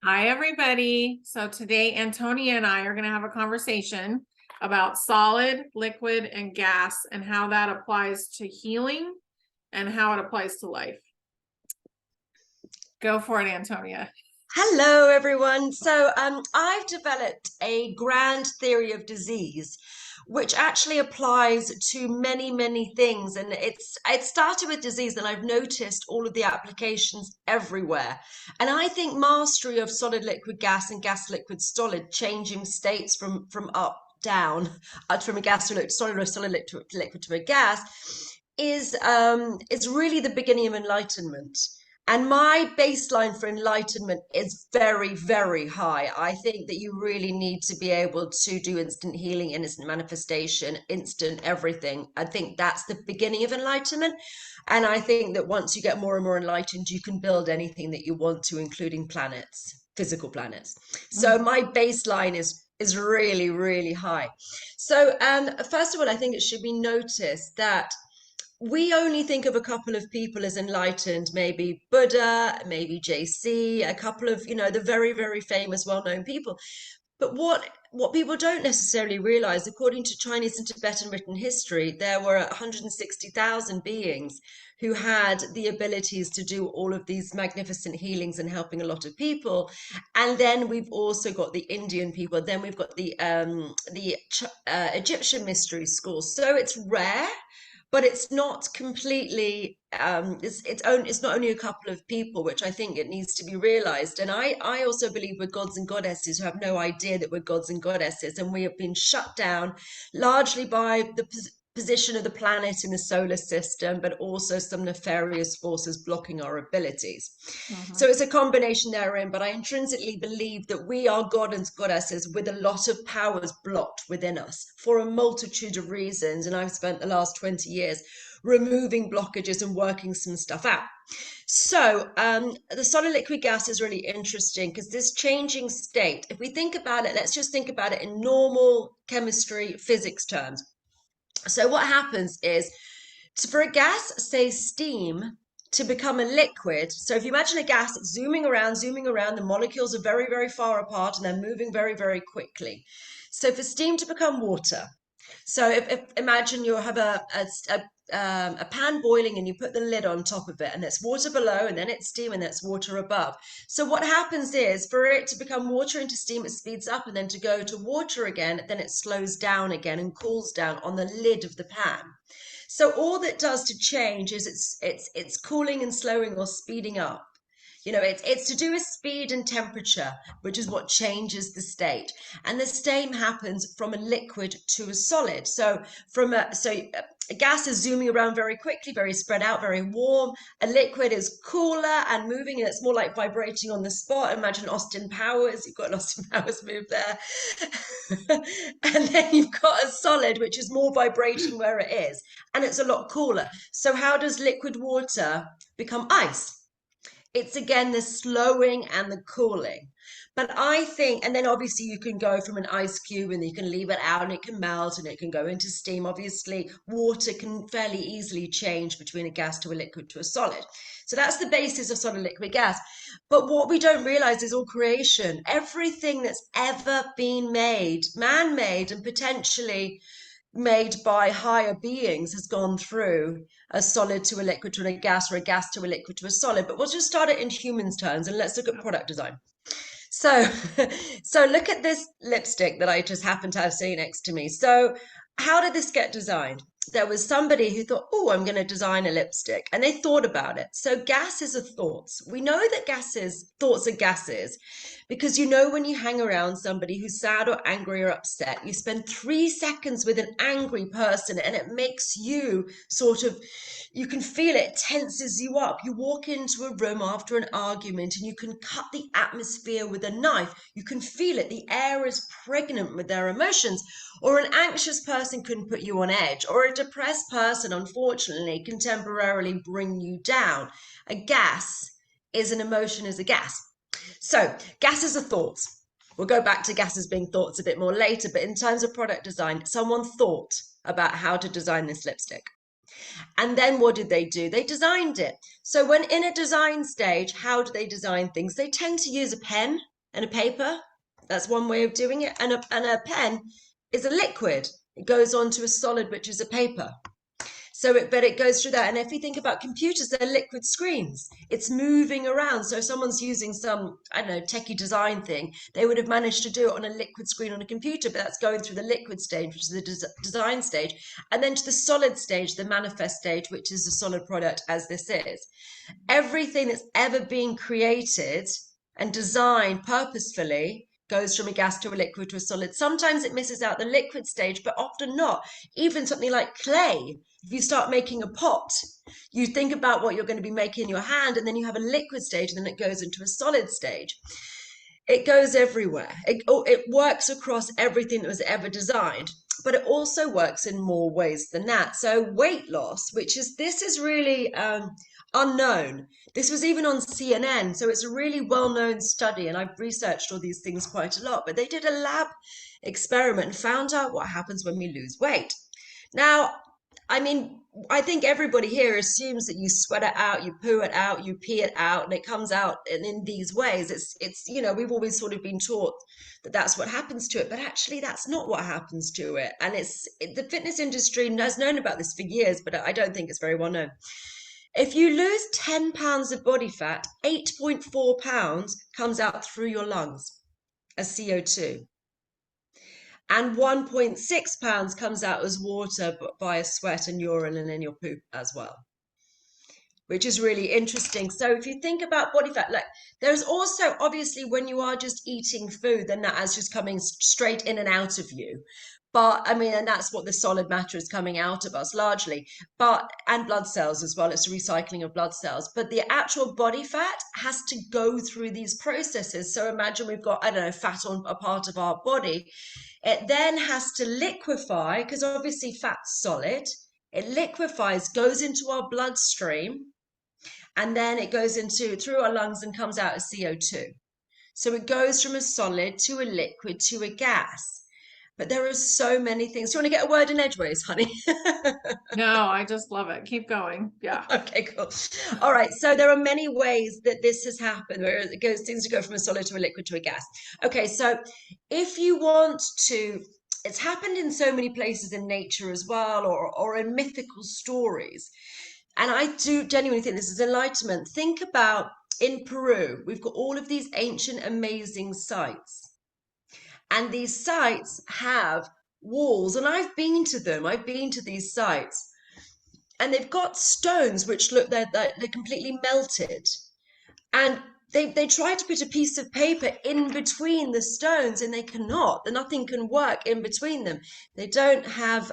Hi, everybody. So today, Antonia and I are going to have a conversation about solid, liquid, and gas and how that applies to healing and how it applies to life. Go for it, Antonia. Hello, everyone. I've developed a grand theory of disease, which actually applies to many, many things. And it started with disease, and I've noticed all of the applications everywhere. And I think mastery of solid, liquid, gas, and gas, liquid, solid, changing states from up down, from a gas to a liquid, solid, or a solid liquid to a gas, is really the beginning of enlightenment. And my baseline for enlightenment is very, very high. I think that you really need to be able to do instant healing, instant manifestation, instant everything. I think that's the beginning of enlightenment. And I think that once you get more and more enlightened, you can build anything that you want to, including planets, physical planets. So Mhm. my baseline is really, really high. First of all, I think it should be noticed that we only think of a couple of people as enlightened, maybe Buddha, maybe JC, a couple of, the very, very famous, well-known people. But what people don't necessarily realize, according to Chinese and Tibetan written history, there were 160,000 beings who had the abilities to do all of these magnificent healings and helping a lot of people. And then we've also got the Indian people. Then we've got the Egyptian mystery schools. So it's rare, but it's not completely it's not only a couple of people, which I think it needs to be realized. And I also believe we're gods and goddesses who have no idea that we're gods and goddesses, and we have been shut down largely by the position of the planet in the solar system, but also some nefarious forces blocking our abilities. So Mhm. it's a combination therein, but I intrinsically believe that we are God and goddesses with a lot of powers blocked within us for a multitude of reasons. And I've spent the last 20 years removing blockages and working some stuff out. The solid liquid gas is really interesting because this changing state, if we think about it, let's just think about it in normal chemistry, physics terms. So what happens is, for a gas, say steam, to become a liquid. So if you imagine a gas zooming around, the molecules are very, very far apart and they're moving very, very quickly. So for steam to become water, so if imagine you have a pan boiling and you put the lid on top of it, and it's water below, and then it's steam, and that's water above. So what happens is, for it to become water into steam, it speeds up, and then to go to water again, then it slows down again and cools down on the lid of the pan. So all that does to change is it's cooling and slowing or speeding up. It's to do with speed and temperature, which is what changes the state. And the same happens from a liquid to a solid. A gas is zooming around very quickly, very spread out, very warm. A liquid is cooler and moving, and it's more like vibrating on the spot. Imagine Austin Powers. You've got an Austin Powers move there. And then you've got a solid, which is more vibrating where it is, and it's a lot cooler. So how does liquid water become ice? It's again the slowing and the cooling. But I think, and then obviously you can go from an ice cube and you can leave it out and it can melt and it can go into steam. Obviously, water can fairly easily change between a gas to a liquid to a solid. So that's the basis of solid liquid gas. But what we don't realize is all creation, everything that's ever been made, man made, and potentially made by higher beings, has gone through a solid to a liquid to a gas, or a gas to a liquid to a solid. But we'll just start it in humans terms and let's look at product design. So, so look at this lipstick that I just happen to have sitting next to me. So how did this get designed? There was somebody who thought, oh, I'm going to design a lipstick. And they thought about it. So gases are thoughts. We know that thoughts are gases, because when you hang around somebody who's sad or angry or upset, you spend 3 seconds with an angry person and it makes you you can feel it tenses you up. You walk into a room after an argument and you can cut the atmosphere with a knife. You can feel it. The air is pregnant with their emotions. Or an anxious person can put you on edge, or a depressed person, unfortunately, can temporarily bring you down. A gas is an emotion, as a gas. So gases are thoughts. We'll go back to gases being thoughts a bit more later, but in terms of product design, someone thought about how to design this lipstick. And then what did they do? They designed it. So when in a design stage, how do they design things? They tend to use a pen and a paper. That's one way of doing it. And a pen is a liquid. It goes onto a solid, which is a paper. But it goes through that. And if you think about computers, they're liquid screens. It's moving around. So if someone's using some, I don't know, techie design thing, they would have managed to do it on a liquid screen on a computer, but that's going through the liquid stage, which is the design stage, and then to the solid stage, the manifest stage, which is a solid product, as this is. Everything that's ever been created and designed purposefully goes from a gas to a liquid to a solid. Sometimes it misses out the liquid stage, but often not. Even something like clay, if you start making a pot, you think about what you're going to be making in your hand, and then you have a liquid stage, and then it goes into a solid stage. It goes everywhere. It works across everything that was ever designed, but it also works in more ways than that. So weight loss, this is really unknown. This was even on CNN, so it's a really well-known study, and I've researched all these things quite a lot, but they did a lab experiment and found out what happens when we lose weight. Now, I mean, I think everybody here assumes that you sweat it out, you poo it out, you pee it out, and it comes out in these ways. We've always sort of been taught that that's what happens to it, but actually that's not what happens to it. And the fitness industry has known about this for years, but I don't think it's very well known. If you lose 10 pounds of body fat, 8.4 pounds comes out through your lungs as CO2. And 1.6 pounds comes out as water via sweat and urine and in your poop as well, which is really interesting. So if you think about body fat, like there's also obviously when you are just eating food, then that is just coming straight in and out of you. But I mean, and that's what the solid matter is coming out of us largely, and blood cells as well. It's a recycling of blood cells. But the actual body fat has to go through these processes. So imagine we've got, I don't know, fat on a part of our body. It then has to liquefy, because obviously fat's solid. It liquefies, goes into our bloodstream, and then it goes through our lungs and comes out as CO2. So it goes from a solid to a liquid to a gas. But there are so many things. Do you want to get a word in edgeways, honey? No, I just love it. Keep going. Yeah. Okay, cool. All right. So there are many ways that this has happened, where things go from a solid to a liquid to a gas. Okay, so if you want to, it's happened in so many places in nature as well, or in mythical stories. And I do genuinely think this is enlightenment. Think about in Peru, we've got all of these ancient, amazing sites. And these sites have walls, and I've been to them. I've been to these sites, and they've got stones which look they're completely melted, and they try to put a piece of paper in between the stones, and they cannot. Nothing can work in between them. They don't have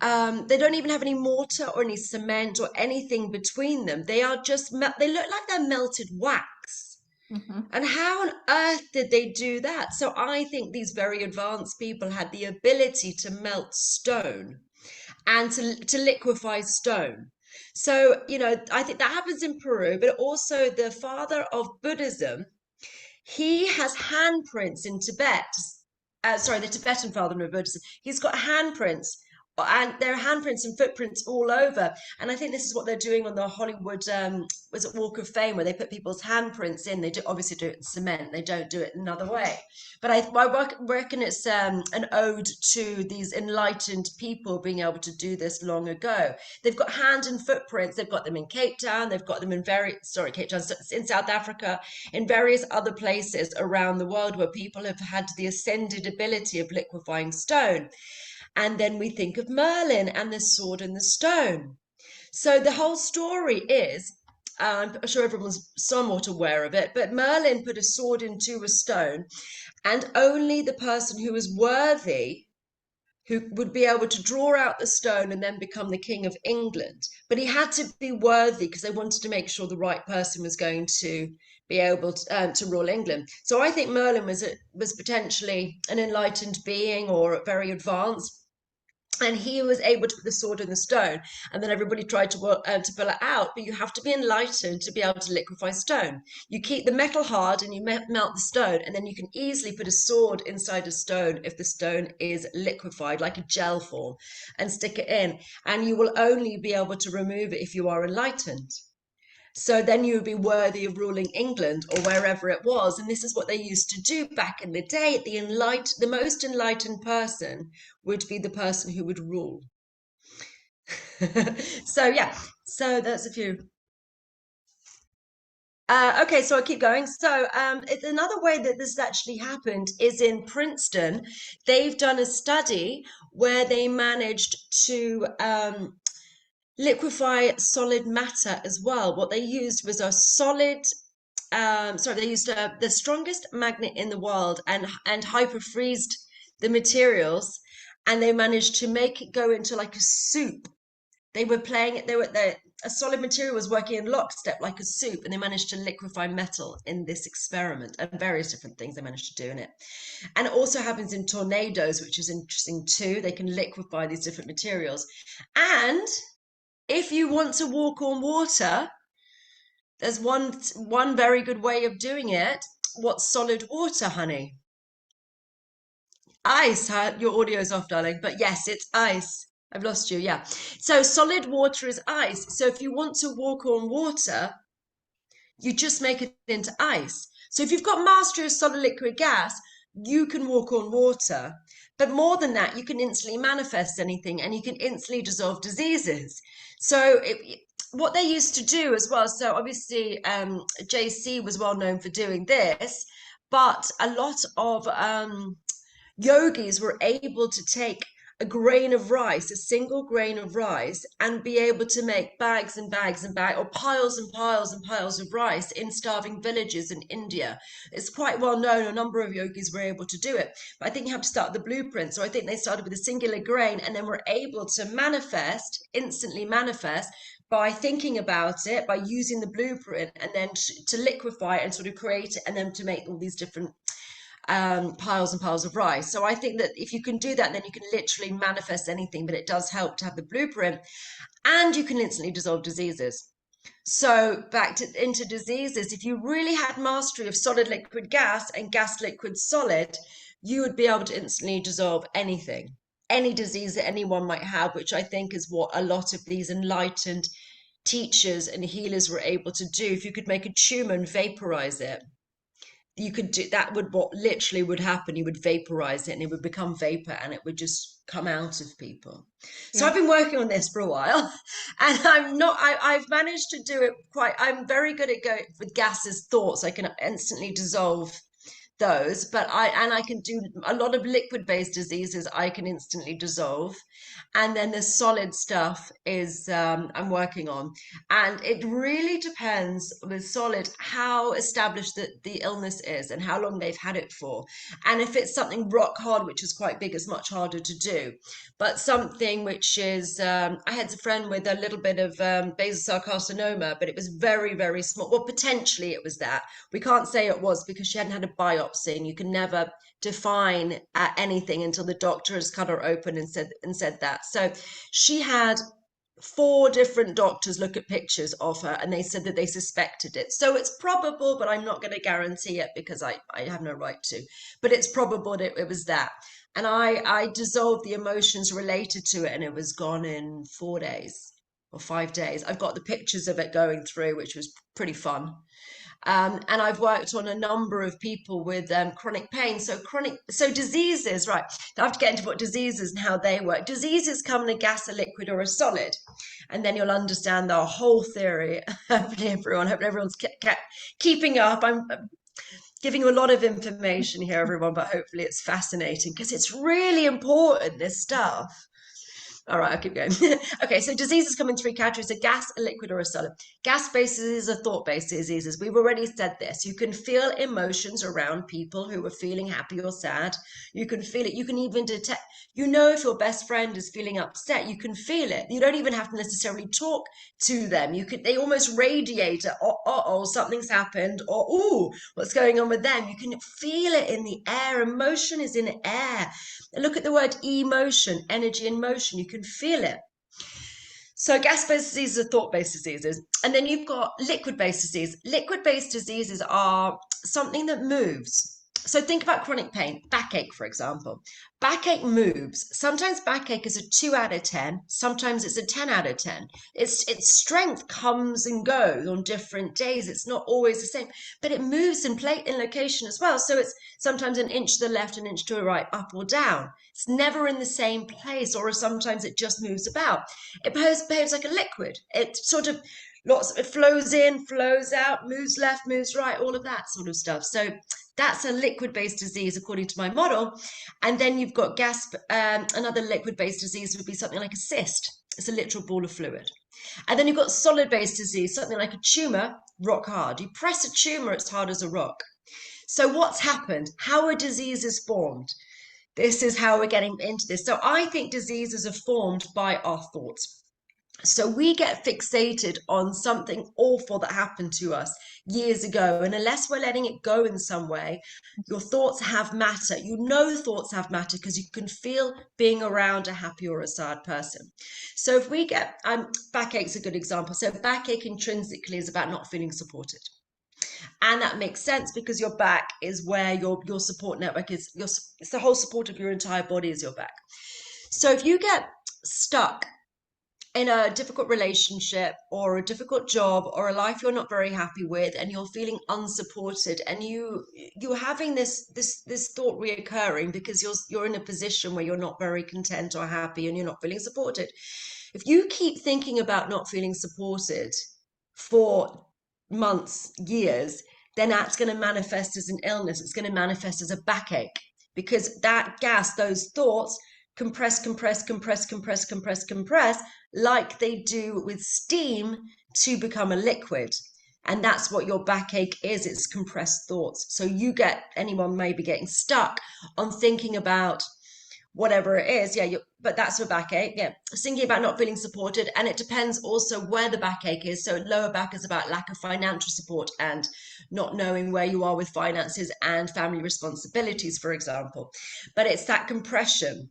they don't even have any mortar or any cement or anything between them. They are just they look like they're melted wax. Mm-hmm. And how on earth did they do that? So I think these very advanced people had the ability to melt stone and to liquefy stone. So, I think that happens in Peru, but also the father of Buddhism, he has handprints in Tibet. Sorry, the Tibetan father of Buddhism. He's got handprints, and there are handprints and footprints all over. And I think this is what they're doing on the Hollywood, was it Walk of Fame, where they put people's handprints in. They obviously do it in cement. They don't do it another way. But I reckon it's an ode to these enlightened people being able to do this long ago. They've got hand and footprints. They've got them in Cape Town. They've got them in Cape Town, in South Africa, in various other places around the world where people have had the ascended ability of liquefying stone. And then we think of Merlin and the sword and the stone. So the whole story is, I'm sure everyone's somewhat aware of it, but Merlin put a sword into a stone, and only the person who was worthy, who would be able to draw out the stone and then become the King of England. But he had to be worthy, because they wanted to make sure the right person was going to be able to rule England. So I think Merlin was potentially an enlightened being, or very advanced. And he was able to put the sword in the stone, and then everybody tried to pull it out. But you have to be enlightened to be able to liquefy stone. You keep the metal hard and you melt the stone, and then you can easily put a sword inside a stone if the stone is liquefied, like a gel form, and stick it in. And you will only be able to remove it if you are enlightened. So then you would be worthy of ruling England or wherever it was. And this is what they used to do back in the day. The most enlightened person would be the person who would rule. So yeah, so that's a few. Okay, so I'll keep going. So it's another way that this actually happened is in Princeton. They've done a study where they managed to liquefy solid matter as well. What they used was a solid, they used the strongest magnet in the world and hyperfreezed the materials, and they managed to make it go into like a soup. They were playing it. A solid material was working in lockstep like a soup, and they managed to liquefy metal in this experiment, and various different things they managed to do in it. And it also happens in tornadoes, which is interesting too. They can liquefy these different materials. And if you want to walk on water, there's one very good way of doing it. What's solid water, honey? Ice. Your audio's off, darling. But yes, it's ice. I've lost you. Yeah. So solid water is ice. So if you want to walk on water, you just make it into ice. So if you've got mastery of solid liquid gas, you can walk on water. But more than that, you can instantly manifest anything, and you can instantly dissolve diseases. So what they used to do as well, so obviously JC was well known for doing this, but a lot of yogis were able to take a grain of rice, a single grain of rice, and be able to make bags and bags and bags, or piles and piles and piles of rice in starving villages in India. It's quite well known. A number of yogis were able to do it. But I think you have to start the blueprint. So I think they started with a singular grain, and then were able to instantly manifest, by thinking about it, by using the blueprint, and then to liquefy it and sort of create it, and then to make all these different piles and piles of rice. So I think that if you can do that, then you can literally manifest anything, but it does help to have the blueprint, and you can instantly dissolve diseases. So into diseases, if you really had mastery of solid liquid gas and gas liquid solid, you would be able to instantly dissolve anything, any disease that anyone might have, which I think is what a lot of these enlightened teachers and healers were able to do. If you could make a tumor and vaporize it, you could do that. Would what literally would happen, you would vaporize it and it would become vapor, and it would just come out of people. So I've been working on this for a while, and I've managed to do it I'm very good at going with gases thoughts. I can instantly dissolve those, but I can do a lot of liquid based diseases. I can instantly dissolve, and then the solid stuff is I'm working on. And it really depends with solid how established the illness is and how long they've had it for. And if it's something rock hard, which is quite big, it's much harder to do. But something which is I had a friend with a little bit of basal cell carcinoma, but it was very, very small. Well, potentially it was that. We can't say it was, because she hadn't had a biopsy, and you can never define anything until the doctor has cut her open and said that. So she had 4 different doctors look at pictures of her, and they said that they suspected it. So it's probable, but I'm not going to guarantee it because I have no right to. But it's probable that it was that. And I dissolved the emotions related to it, and it was gone in 4 days or 5 days. I've got the pictures of it going through, which was pretty fun. And I've worked on a number of people with chronic pain. So diseases, right? I have to get into what diseases and how they work. Diseases come in a gas, a liquid, or a solid. And then you'll understand the whole theory. Hopefully everyone's keeping up. I'm giving you a lot of information here, everyone, but hopefully it's fascinating, because it's really important, this stuff. All right, I'll keep going. Okay, so diseases come in three categories: a gas, a liquid, or a solid. Gas-based diseases are thought-based diseases. We've already said this. You can feel emotions around people who are feeling happy or sad. You can feel it. You can even detect, if your best friend is feeling upset, you can feel it. You don't even have to necessarily talk to them. They almost radiate, oh, something's happened, or oh, what's going on with them? You can feel it in the air. Emotion is in air. Look at the word emotion, energy in motion. You can feel it. So gas-based diseases are thought-based diseases. And then you've got liquid-based disease. Liquid-based diseases are something that moves. So think about chronic pain, backache, for example. Backache moves. Sometimes backache is a 2 out of 10. Sometimes it's a 10 out of 10. Its strength comes and goes on different days. It's not always the same, but it moves in location as well. So it's sometimes an inch to the left, an inch to the right, up or down. It's never in the same place, or sometimes it just moves about. It behaves like a liquid. It sort of it flows in, flows out, moves left, moves right, all of that sort of stuff. So that's a liquid-based disease according to my model. And then you've got gas. Another liquid-based disease would be something like a cyst. It's a literal ball of fluid. And then you've got solid-based disease, something like a tumor, rock hard. You press a tumor, it's hard as a rock. So what's happened? How are diseases formed? This is how we're getting into this. So I think diseases are formed by our thoughts. So we get fixated on something awful that happened to us years ago. And unless we're letting it go in some way, your thoughts have matter. Thoughts have matter because you can feel being around a happy or a sad person. So if we get, backache's a good example. So backache intrinsically is about not feeling supported. And that makes sense because your back is where your support network is. It's the whole support of your entire body is your back. So if you get stuck in a difficult relationship or a difficult job or a life you're not very happy with, and you're feeling unsupported, and you're having this thought reoccurring because you're in a position where you're not very content or happy and you're not feeling supported. If you keep thinking about not feeling supported for months, years, then that's going to manifest as an illness. It's going to manifest as a backache because that gas, those thoughts compress, compress, compress, compress, compress, compress, like they do with steam to become a liquid. And that's what your backache is. It's compressed thoughts. So anyone may be getting stuck on thinking about whatever it is. Yeah, but that's a backache. Yeah, thinking about not feeling supported. And it depends also where the backache is. So lower back is about lack of financial support and not knowing where you are with finances and family responsibilities, for example. But it's that compression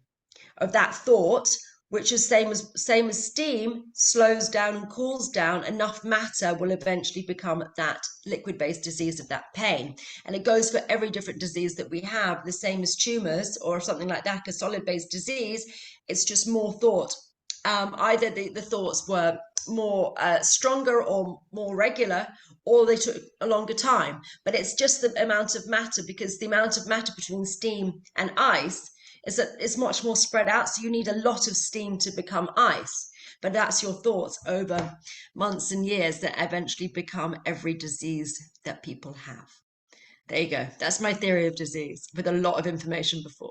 of that thought, which is same as steam, slows down and cools down. Enough matter will eventually become that liquid-based disease of that pain. And it goes for every different disease that we have, the same as tumors or something like that, a solid-based disease. It's just more thought. Either the thoughts were more stronger or more regular, or they took a longer time. But it's just the amount of matter, because the amount of matter between steam and ice is that it's much more spread out. So you need a lot of steam to become ice. But that's your thoughts over months and years that eventually become every disease that people have. There you go. That's my theory of disease with a lot of information before.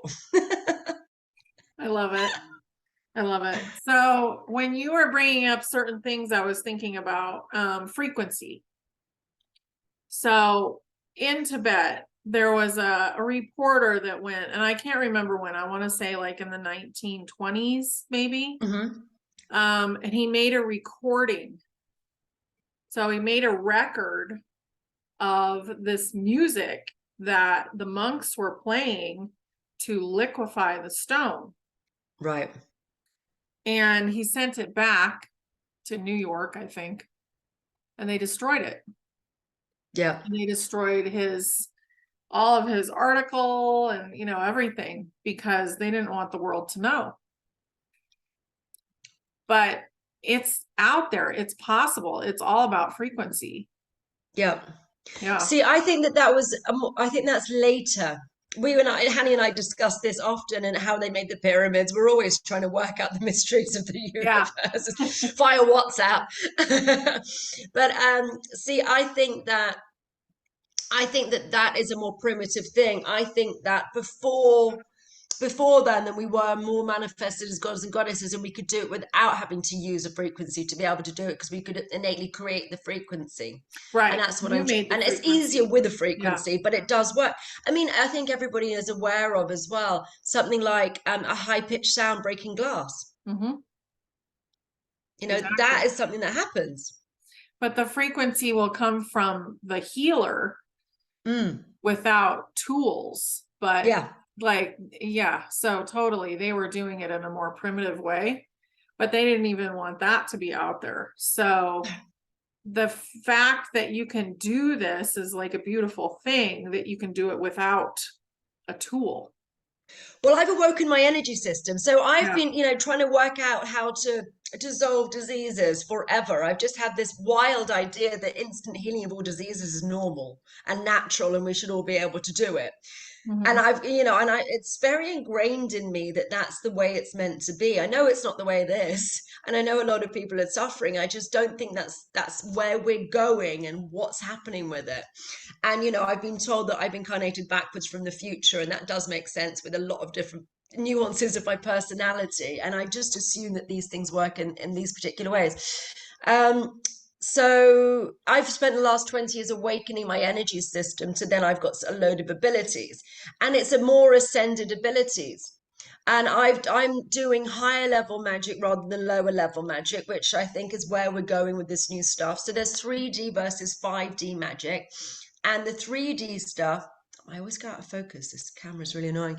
I love it. I love it. So when you were bringing up certain things, I was thinking about frequency. So in Tibet, there was a reporter that went, and I can't remember when, I want to say like in the 1920s, maybe. Mm-hmm. And he made a recording. So he made a record of this music that the monks were playing to liquefy the stone. Right. And he sent it back to New York, I think, and they destroyed it. Yeah. And they destroyed all of his article and, everything, because they didn't want the world to know. But it's out there. It's possible. It's all about frequency. Yeah. Yeah. See, I think I think that's later. Hanny and I discussed this often, and how they made the pyramids. We're always trying to work out the mysteries of the universe via WhatsApp. But see, I think that that is a more primitive thing. I think that before before then we were more manifested as gods and goddesses, and we could do it without having to use a frequency to be able to do it, because we could innately create the frequency. And Right. that's what You made the and it's easier frequency. with a Yeah. frequency, but it does work. I mean, I think everybody is aware of as well something like a high-pitched sound breaking glass. Hmm. That Exactly. is something that happens. But the frequency will come from the healer Mm, without tools. But yeah. like, yeah, so totally. They were doing it in a more primitive way, but they didn't even want that to be out there. So the fact that you can do this is like a beautiful thing, that you can do it without a tool. Well, I've awoken my energy system. So I've Yeah. been, trying to work out how to dissolve diseases forever. I've just had this wild idea that instant healing of all diseases is normal and natural, and we should all be able to do it. And Mhm. it's very ingrained in me that that's the way it's meant to be. I know it's not the way it is, and I know a lot of people are suffering. I just don't think that's where we're going and what's happening with it. And I've been told that I've incarnated backwards from the future, and that does make sense with a lot of different nuances of my personality. And I just assume that these things work in these particular ways. Um, so I've spent the last 20 years awakening my energy system to then I've got a load of abilities, and it's a more ascended abilities. And I'm doing higher level magic rather than lower level magic, which I think is where we're going with this new stuff. So there's 3D versus 5D magic. And the 3D stuff, I always go out of focus. This camera's really annoying.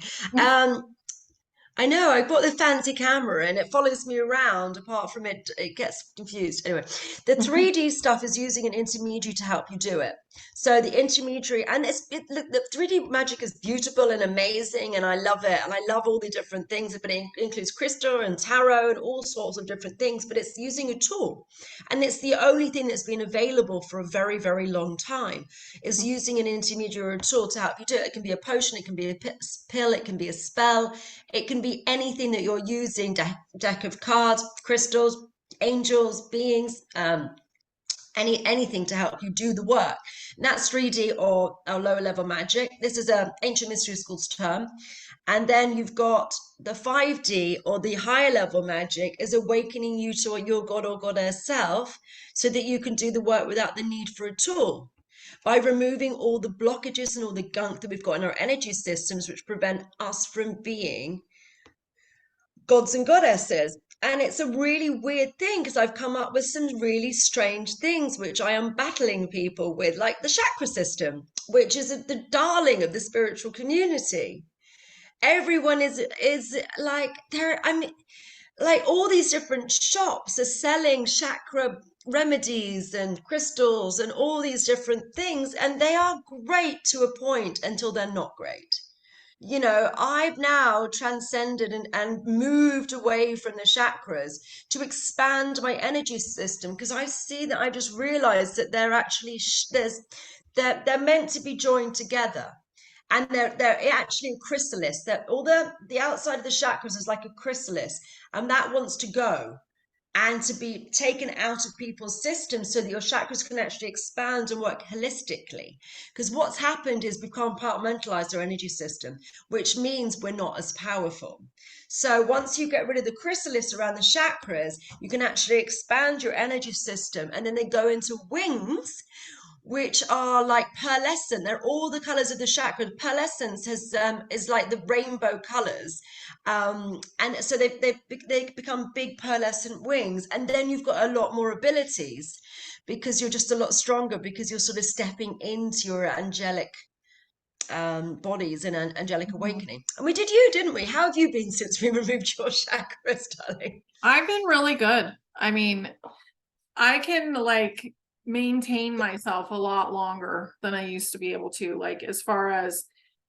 I know, I bought the fancy camera and it follows me around. Apart from it gets confused. Anyway, the 3D stuff is using an intermediary to help you do it. So the intermediary, and look, the 3D magic is beautiful and amazing, and I love it. And I love all the different things, but it includes crystal and tarot and all sorts of different things, but it's using a tool. And it's the only thing that's been available for a very, very long time, is using an intermediary or a tool to help you do it. It can be a potion, it can be a pill, it can be a spell, it can be anything that you're using, deck of cards, crystals, angels, beings, anything to help you do the work. And that's 3D or lower level magic. This is an ancient mystery school's term. And then you've got the 5D or the higher level magic is awakening you to your god or goddess self, so that you can do the work without the need for a tool, by removing all the blockages and all the gunk that we've got in our energy systems, which prevent us from being gods and goddesses. And it's a really weird thing, because I've come up with some really strange things which I am battling people with, like the chakra system, which is the darling of the spiritual community. Everyone is like, there. I mean, like, all these different shops are selling chakra remedies and crystals and all these different things, and they are great to a point until they're not great. I've now transcended and moved away from the chakras to expand my energy system, because I see that I just realized that they're actually they're meant to be joined together, and they're actually a chrysalis. That all the outside of the chakras is like a chrysalis, and that wants to go and to be taken out of people's systems, so that your chakras can actually expand and work holistically. Because what's happened is we've compartmentalized our energy system, which means we're not as powerful. So once you get rid of the chrysalis around the chakras, you can actually expand your energy system, and then they go into wings, which are like pearlescent. They're all the colors of the chakra. Pearlescence is like the rainbow colors, and so they become big pearlescent wings. And then you've got a lot more abilities, because you're just a lot stronger, because you're sort of stepping into your angelic bodies in an angelic awakening. And we did you, didn't we? How have you been since we removed your chakras, darling? I've been really good. I mean, I can like maintain myself a lot longer than I used to be able to. Like, as far as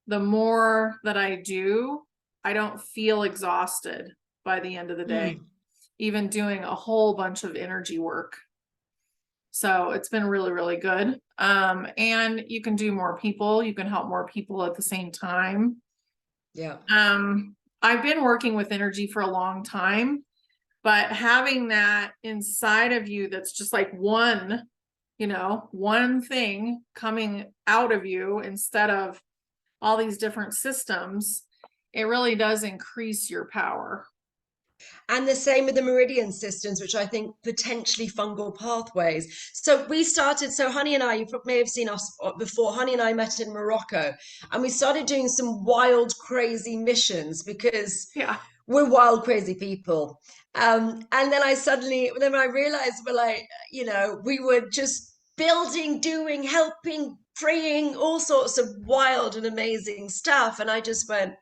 the more that I do, I don't feel exhausted by the end of the day, even doing a whole bunch of energy work. So it's been really, really good. And you can do more people, you can help more people at the same time. Yeah. I've been working with energy for a long time, but having that inside of you, that's just like one thing coming out of you instead of all these different systems, it really does increase your power. And the same with the meridian systems, which I think potentially fungal pathways. So we started, so Honey and I, you may have seen us before, Honey and I met in Morocco, and we started doing some wild, crazy missions because Yeah. we're wild, crazy people. And then then I realized we're like, we were just building, doing, helping, praying, all sorts of wild and amazing stuff. And I just went,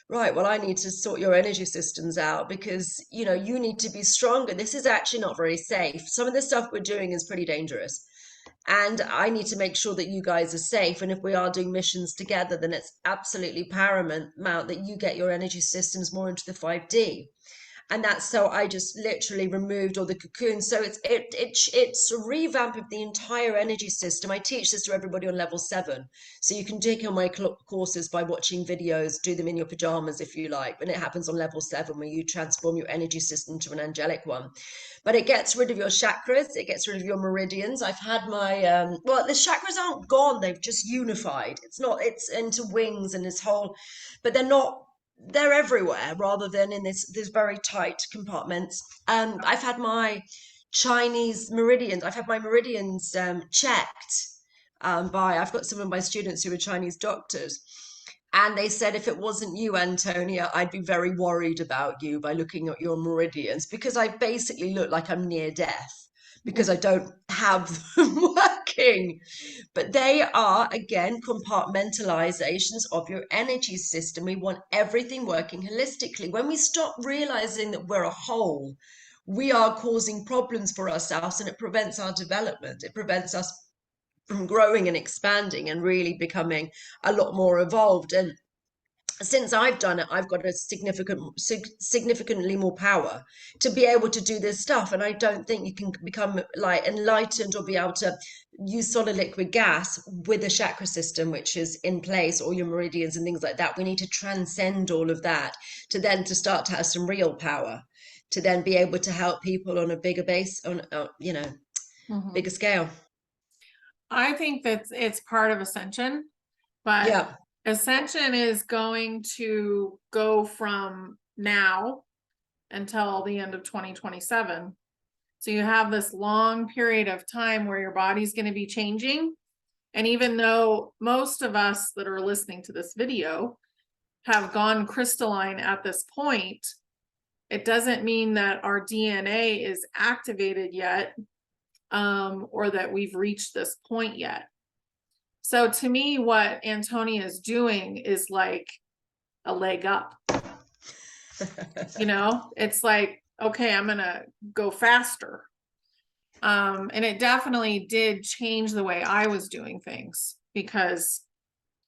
right, well, I need to sort your energy systems out because, you need to be stronger. This is actually not very safe. Some of the stuff we're doing is pretty dangerous. And I need to make sure that you guys are safe. And if we are doing missions together, then it's absolutely paramount that you get your energy systems more into the 5D. And that's so I just literally removed all the cocoons. So it's a revamp of the entire energy system. I teach this to everybody on level 7, so you can take on my courses by watching videos, do them in your pajamas if you like. And it happens on level 7, where you transform your energy system to an angelic one. But it gets rid of your chakras, it gets rid of your meridians. I've had my well, the chakras aren't gone; they've just unified. It's into wings and this whole, but they're not, they're everywhere rather than in this very tight compartments. I've had my meridians checked by, I've got some of my students who are Chinese doctors, and they said if it wasn't you, Antonia, I'd be very worried about you by looking at your meridians, because I basically look like I'm near death because I don't have them working. But they are, again, compartmentalizations of your energy system. We want everything working holistically. When we stop realizing that we're a whole, we are causing problems for ourselves, and it prevents our development. It prevents us from growing and expanding and really becoming a lot more evolved. And since I've done it, I've got a significantly more power to be able to do this stuff. And I don't think you can become like enlightened or be able to use solid liquid gas with a chakra system which is in place, or your meridians and things like that. We need to transcend all of that to start to have some real power, to then be able to help people on a bigger base, on bigger scale. I think that it's part of ascension, but Yeah. ascension is going to go from now until the end of 2027. So you have this long period of time where your body's going to be changing. And even though most of us that are listening to this video have gone crystalline at this point, it doesn't mean that our DNA is activated yet, or that we've reached this point yet. So to me, what Antonia is doing is like a leg up. It's like, okay, I'm gonna go faster. And it definitely did change the way I was doing things, because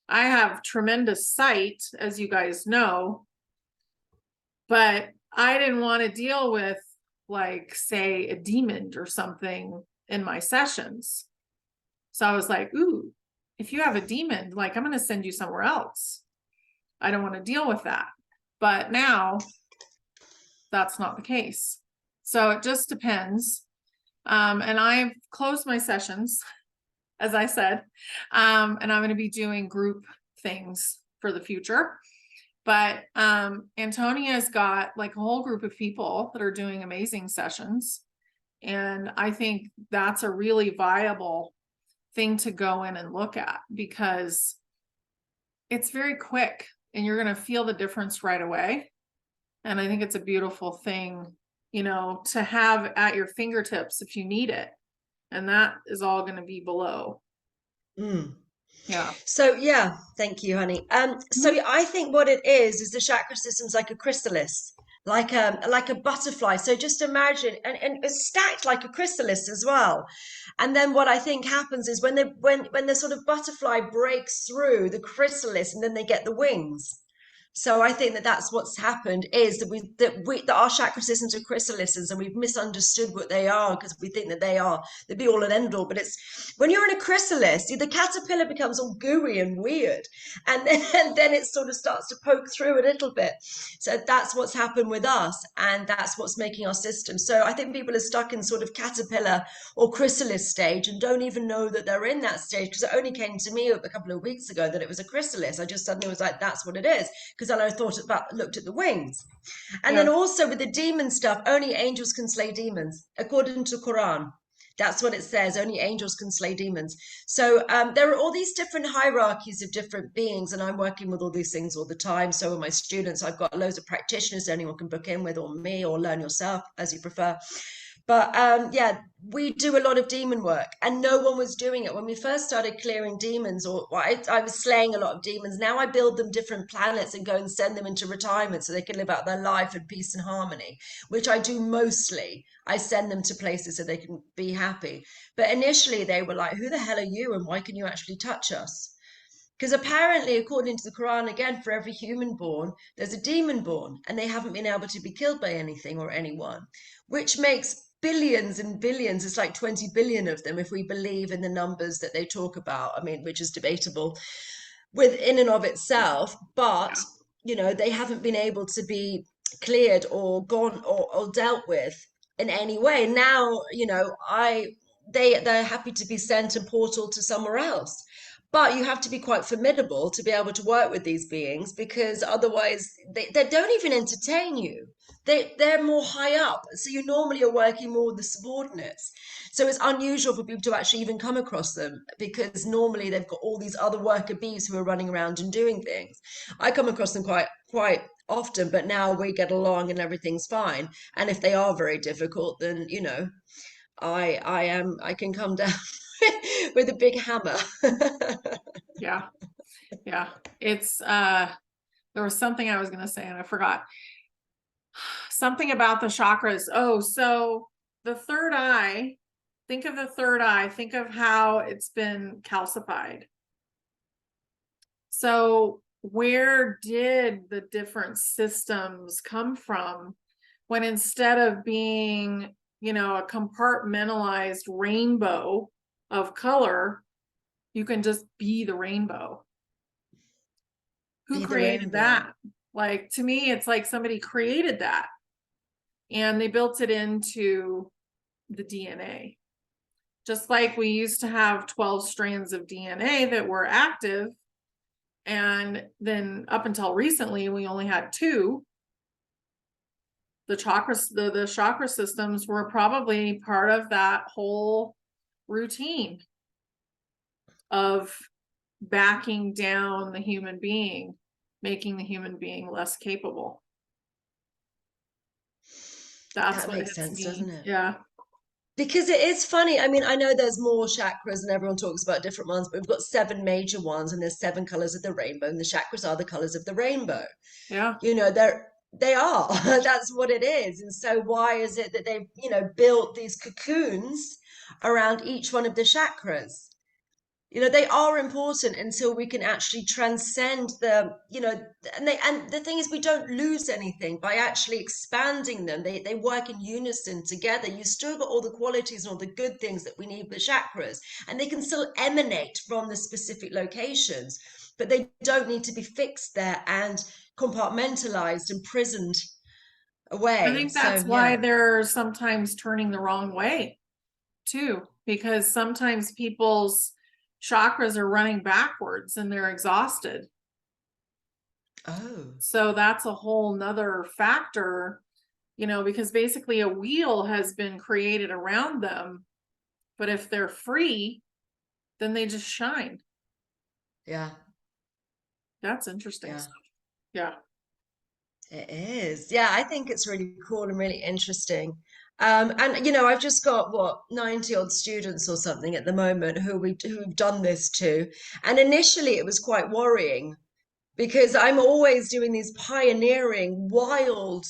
I have tremendous sight, as you guys know, but I didn't want to deal with, like, say, a demon or something in my sessions. So I was like, ooh, if you have a demon, like, I'm going to send you somewhere else. I don't want to deal with that. But now that's not the case. So it just depends. And I've closed my sessions, as I said, and I'm going to be doing group things for the future. But Antonia's got like a whole group of people that are doing amazing sessions. And I think that's a really viable thing to go in and look at, because it's very quick and you're going to feel the difference right away. And I think it's a beautiful thing, to have at your fingertips if you need it. And that is all going to be below. Yeah. So yeah, thank you, honey. So I think what it is the chakra system's like a chrysalis, like a butterfly. So just imagine, and it's stacked like a chrysalis as well. And then what I think happens is when the sort of butterfly breaks through the chrysalis, and then they get the wings. So I think that that's what's happened, is that our chakra systems are chrysalises, and we've misunderstood what they are, because we think that the be all and end all. But it's when you're in a chrysalis, the caterpillar becomes all gooey and weird, and then it sort of starts to poke through a little bit. So that's what's happened with us, and that's what's making our system. So I think people are stuck in sort of caterpillar or chrysalis stage and don't even know that they're in that stage, because it only came to me a couple of weeks ago that it was a chrysalis. I just suddenly was like, that's what it is, because I looked at the wings. And Yeah. then also with the demon stuff, only angels can slay demons, according to Quran. That's what it says. Only angels can slay demons. So there are all these different hierarchies of different beings, and I'm working with all these things all the time. So are my students. I've got loads of practitioners anyone can book in with, or me, or learn yourself as you prefer. But yeah, we do a lot of demon work, and no one was doing it when we first started clearing demons. Or well, I was slaying a lot of demons. Now I build them different planets and go and send them into retirement so they can live out their life in peace and harmony, which I do mostly. I send them to places so they can be happy. But initially, they were like, "Who the hell are you, and why can you actually touch us?" Because apparently, according to the Quran, again, for every human born, there's a demon born, and they haven't been able to be killed by anything or anyone, which makes billions and billions. It's like 20 billion of them if we believe in the numbers that they talk about. I mean, which is debatable within and of itself, but Yeah. they haven't been able to be cleared or gone or dealt with in any way. Now, they're happy to be sent and portal to somewhere else. But you have to be quite formidable to be able to work with these beings, because otherwise they don't even entertain you. They're more high up. So you normally are working more with the subordinates. So it's unusual for people to actually even come across them, because normally they've got all these other worker bees who are running around and doing things. I come across them quite often, but now we get along and everything's fine. And if they are very difficult, then I can come down with a big hammer. Yeah. Yeah. It's there was something I was gonna say and I forgot. Something about the chakras. Oh, so the third eye, think of the third eye, think of how it's been calcified. So where did the different systems come from when instead of being, a compartmentalized rainbow of color, you can just be the rainbow? Who Be the created rainbow. that? Like, to me, it's like somebody created that and they built it into the DNA. Just like we used to have 12 strands of DNA that were active, and then up until recently, we only had two. The chakra systems were probably part of that whole routine of backing down the human being, making the human being less capable. That's That what makes hits sense, doesn't me. it? Yeah. Because it is funny. I mean, I know there's more chakras and everyone talks about different ones, but we've got seven major ones and there's seven colors of the rainbow, and the chakras are the colors of the rainbow. Yeah. They are. That's what it is. And so why is it that they've, built these cocoons around each one of the chakras? They are important until we can actually transcend and the thing is, we don't lose anything by actually expanding them. They work in unison together. You still got all the qualities and all the good things that we need with chakras, and they can still emanate from the specific locations, but they don't need to be fixed there and compartmentalized and prisoned I away. think So that's why yeah. they're sometimes turning the wrong way too, because sometimes people's chakras are running backwards and they're exhausted. Oh, So that's a whole nother factor, because basically a wheel has been created around them, but if they're free, then they just shine. yeah, That's interesting yeah. stuff. Yeah. It is. Yeah, I think it's really cool and really interesting. And I've just got what 90 odd students or something at the moment who've done this to. And initially it was quite worrying, because I'm always doing these pioneering, wild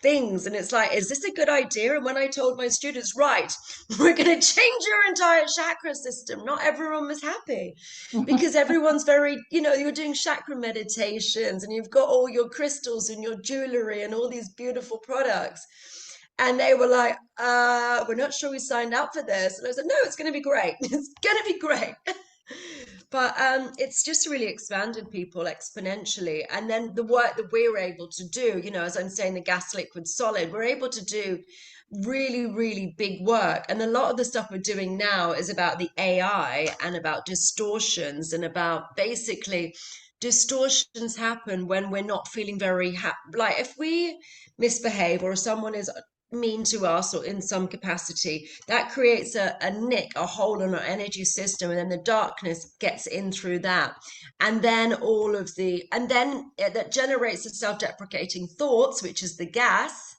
things. And it's like, is this a good idea? And when I told my students, right, we're going to change your entire chakra system, not everyone was happy, because everyone's very, you're doing chakra meditations and you've got all your crystals and your jewelry and all these beautiful products. And they were like, we're not sure we signed up for this. And I said, no, it's going to be great. It's going to be great. But it's just really expanded people exponentially. And then the work that we're able to do, as I'm saying, the gas liquid solid, we're able to do really, really big work. And a lot of the stuff we're doing now is about the AI and about distortions and about basically distortions happen when we're not feeling very happy. Like if we misbehave or someone is mean to us or in some capacity, that creates a nick, a hole in our energy system, and then the darkness gets in through that. And then that generates the self-deprecating thoughts, which is the gas.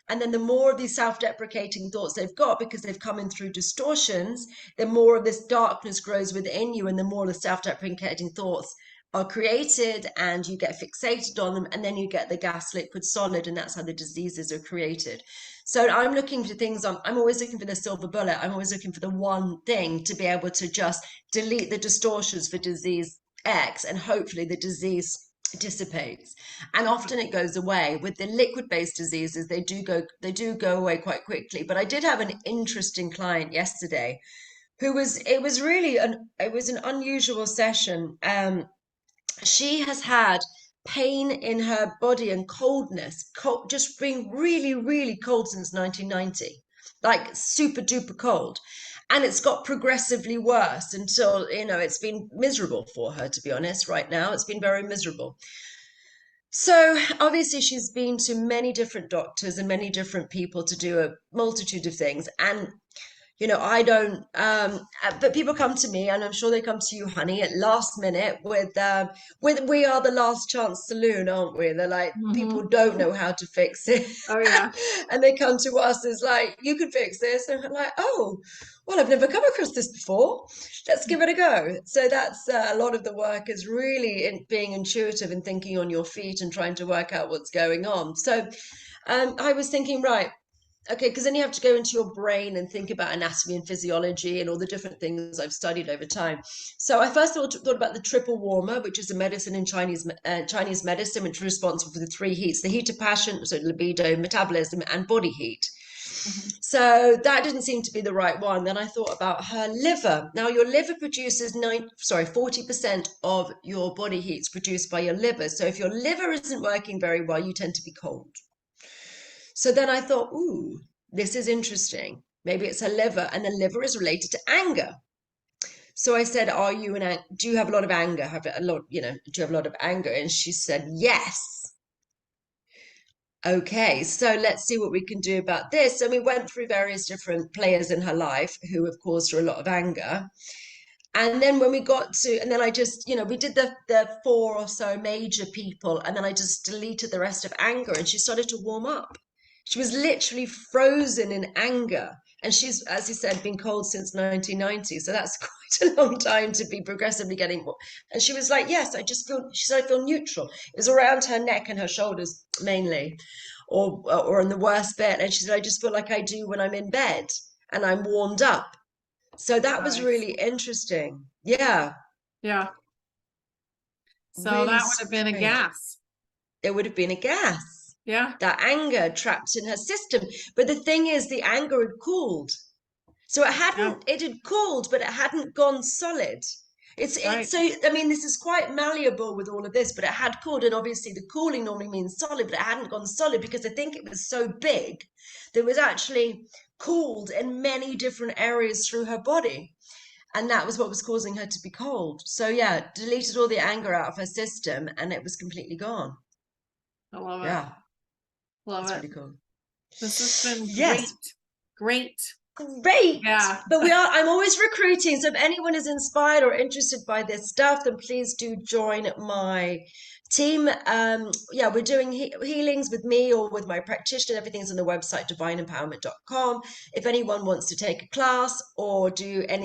And then the more of these self-deprecating thoughts they've got, because they've come in through distortions, the more of this darkness grows within you, and the more the self-deprecating thoughts are created, and you get fixated on them, and then you get the gas, liquid, solid, and that's how the diseases are created. So I'm looking for things. I'm always looking for the silver bullet. I'm always looking for the one thing to be able to just delete the distortions for disease X, and hopefully the disease dissipates. And often it goes away. With the liquid-based diseases, they do go away quite quickly. But I did have an interesting client yesterday who was it was an unusual session. She has had pain in her body and coldness, just being really, really cold since 1990, like super duper cold. And it's got progressively worse until, it's been miserable for her, to be honest, right now. It's been very miserable. So obviously she's been to many different doctors and many different people to do a multitude of things. And I don't, but people come to me, and I'm sure they come to you, honey, at last minute with we are the last chance saloon, aren't we? They're like, people don't know how to fix it. Oh yeah. And they come to us as like, you can fix this. And I'm like, oh, well, I've never come across this before. Let's give it a go. So that's a lot of the work is really in being intuitive and thinking on your feet and trying to work out what's going on. So I was thinking, right, okay, because then you have to go into your brain and think about anatomy and physiology and all the different things I've studied over time. So I first thought about the triple warmer, which is a medicine in Chinese medicine, which is responsible for the three heats: the heat of passion, so libido, metabolism, and body heat. So that didn't seem to be the right one. Then I thought about her liver. Now your liver produces 40% of your body heat's produced by your liver. So if your liver isn't working very well, you tend to be cold. So then I thought, ooh, this is interesting. Maybe it's her liver, and the liver is related to anger. So I said, do you have a lot of anger? Do you have a lot of anger? And she said, yes. Okay, so let's see what we can do about this. And we went through various different players in her life who have caused her a lot of anger. And then when we got to, and then I just, we did the 4 or so major people, and then I just deleted the rest of anger, and she started to warm up. She was literally frozen in anger. And she's, as you said, been cold since 1990. So that's quite a long time to be progressively getting more. And she was like, yes, she said, I feel neutral. It was around her neck and her shoulders mainly, or in the worst bit. And she said, I just feel like I do when I'm in bed and I'm warmed up. So that was really interesting. Yeah. Yeah. So Really that would have been a strange. gas. It would have been a gas. Yeah. That anger trapped in her system. But the thing is, the anger had cooled. So it had cooled, but it hadn't gone solid. Right. So, I mean, this is quite malleable with all of this, but it had cooled. And obviously the cooling normally means solid, but it hadn't gone solid because I think it was so big that it was actually cooled in many different areas through her body. And that was what was causing her to be cold. So yeah, deleted all the anger out of her system, and it was completely gone. I love it. Yeah, Love that's it. really cool. This has been Yes. Great. Great. Yeah. But I'm always recruiting. So if anyone is inspired or interested by this stuff, then please do join my team. We're doing healings with me or with my practitioner. Everything's on the website, divineempowerment.com. If anyone wants to take a class or do a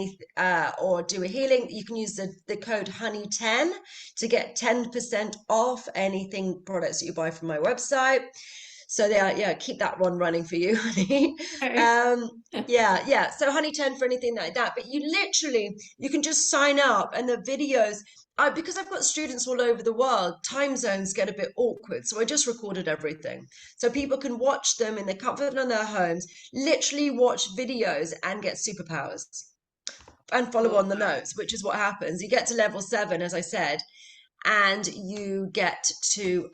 healing, you can use the code honey10 to get 10% off anything products that you buy from my website. So keep that one running for you, honey. Okay. So honey 10 for anything like that. But you can just sign up, and the videos, because I've got students all over the world, time zones get a bit awkward. So I just recorded everything. So people can watch them in the comfort of their homes, literally watch videos and get superpowers and follow on the notes, which is what happens. You get to level 7, as I said, and you get to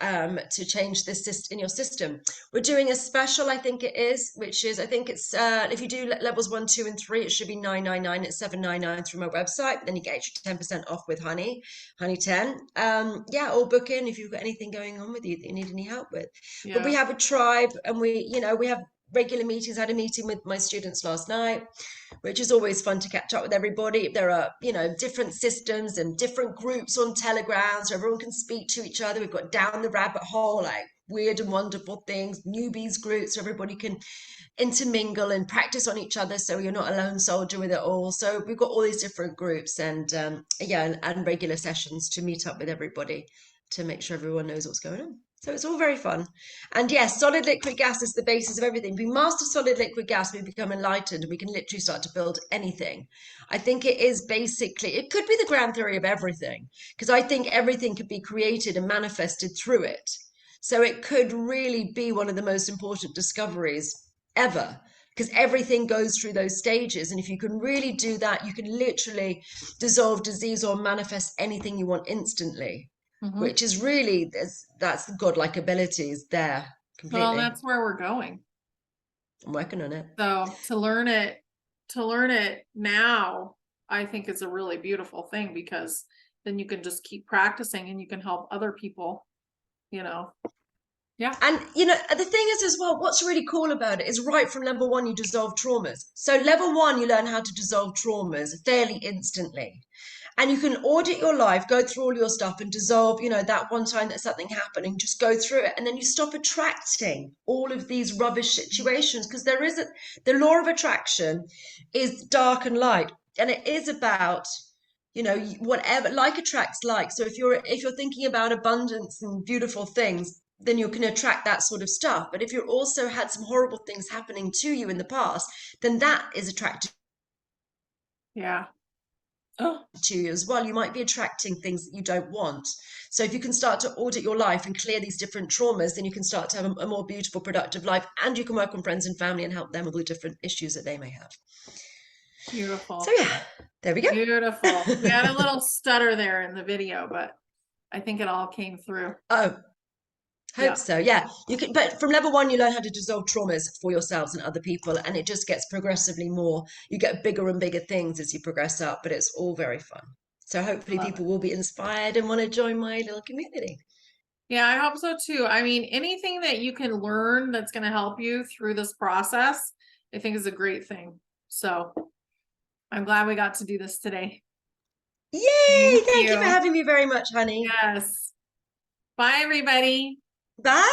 change this in your system. We're doing a special, I think it is, which is, I think it's if you do levels 1, 2, and 3, it should be 999. It's 799 through my website. But then you get extra 10% off with Honey 10. Yeah, or book in if you've got anything going on with you that you need any help with. But we Yeah. have a tribe, and we have regular meetings. I had a meeting with my students last night, which is always fun to catch up with everybody. There are, different systems and different groups on Telegram, so everyone can speak to each other. We've got down the rabbit hole, like weird and wonderful things, newbies groups, so everybody can intermingle and practice on each other, so you're not a lone soldier with it all. So we've got all these different groups, and and regular sessions to meet up with everybody to make sure everyone knows what's going on. So it's all very fun. And yes, solid liquid gas is the basis of everything. If we master solid liquid gas, we become enlightened, and we can literally start to build anything. I think it is basically, it could be the grand theory of everything, because I think everything could be created and manifested through it. So it could really be one of the most important discoveries ever, because everything goes through those stages. And if you can really do that, you can literally dissolve disease or manifest anything you want instantly, Mhm. which is really, that's godlike abilities there Well, completely. that's where we're going. I'm working on it. So to learn it now, I think is a really beautiful thing, because then you can just keep practicing and you can help other people, you know. Yeah. And the thing is as well, what's really cool about it is right from level 1, you dissolve traumas. So level 1, you learn how to dissolve traumas fairly instantly. And you can audit your life, go through all your stuff and dissolve, that one time that something happened, and just go through it. And then you stop attracting all of these rubbish situations, because the law of attraction is dark and light. And it is about, whatever, like attracts like. So if you're thinking about abundance and beautiful things, then you can attract that sort of stuff. But if you've also had some horrible things happening to you in the past, then that is attracted Yeah. Oh, to you as well. You might be attracting things that you don't want. So if you can start to audit your life and clear these different traumas, then you can start to have a more beautiful, productive life, and you can work on friends and family and help them with all the different issues that they may have. So beautiful. yeah, there we go. Beautiful. We had a little stutter there in the video, but I think it all came through. Oh, hope Yeah. so. Yeah, you can. But from level 1, you learn how to dissolve traumas for yourselves and other people, and it just gets progressively more. You get bigger and bigger things as you progress up, but it's all very fun. So I hopefully love it. people will be inspired and want to join my little community. Yeah, I hope so too. I mean, anything that you can learn that's going to help you through this process, I think is a great thing. So I'm glad we got to do this today. Yay! Thank Thank you for you. having me very much, honey. Yes. Bye, everybody. Bye.